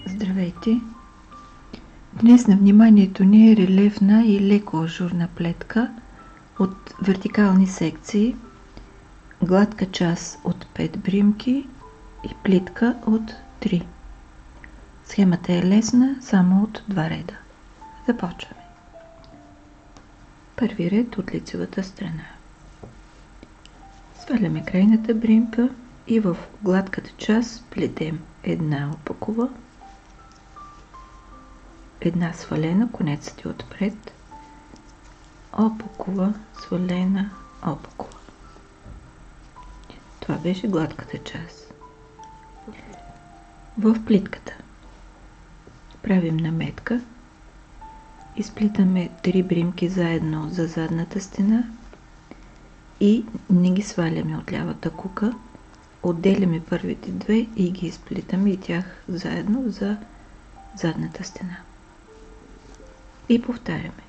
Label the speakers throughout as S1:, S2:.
S1: Здравейте! Днес на вниманието ни е релефна и леко ажурна плетка от вертикални секции, гладка част от 5 бримки и плитка от 3. Схемата е лесна, само от 2 реда. Започваме. Първи ред от лицевата страна. Сваляме крайната бримка и в гладката част плетем една опакова, една свалена, конецът е отпред, опакова, свалена, опакова. Това беше гладката част. В плитката правим наметка, изплитаме 3 бримки заедно за задната стена и не ги сваляме от лявата кука, отделяме първите две и ги изплитаме и тях заедно за задната стена. И повтаряме.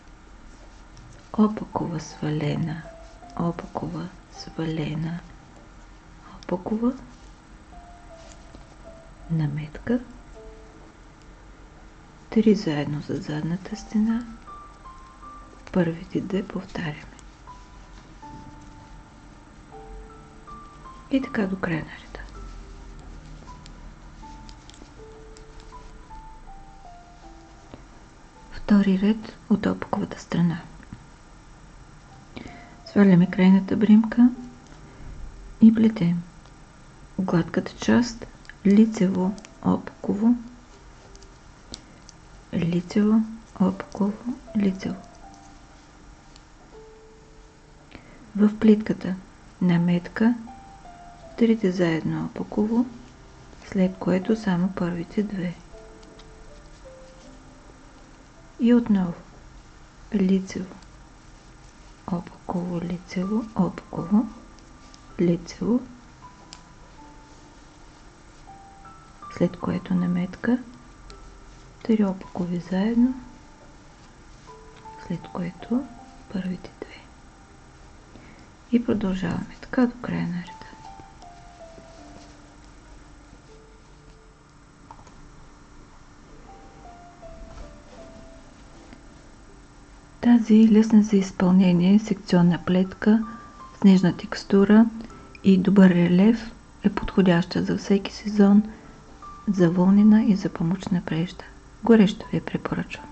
S1: Опакова, свалена, опакова, свалена, опакова, наметка, 3 заедно за задната стена, първите две повтаряме. И така до края на реда. Втори ред от опаковата страна. Сваляме крайната бримка и плетем гладката част лицево, опаково, лицево, опаково, лицево. В плитката наметка, 3 заедно опаково, след което само първите две. И отново лицево, опаково, лицево, опаково, лицево, след което наметка, 3 опакови заедно, след което първите две. И продължаваме така до края на реда. Тази лесна за изпълнение секционна плетка с нежна текстура и добър релеф е подходяща за всеки сезон, за вълнена и за памучна прежда. Горещо ви я препоръчвам.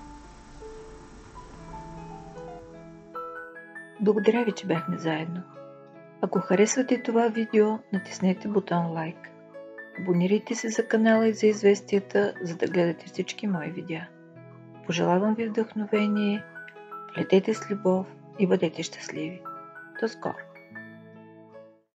S1: Благодаря ви, че бяхме заедно. Ако харесвате това видео, натиснете бутон лайк. Абонирайте се за канала и за известията, за да гледате всички мои видеа. Пожелавам ви вдъхновение, плетете с любов и бъдете щастливи. До скоро!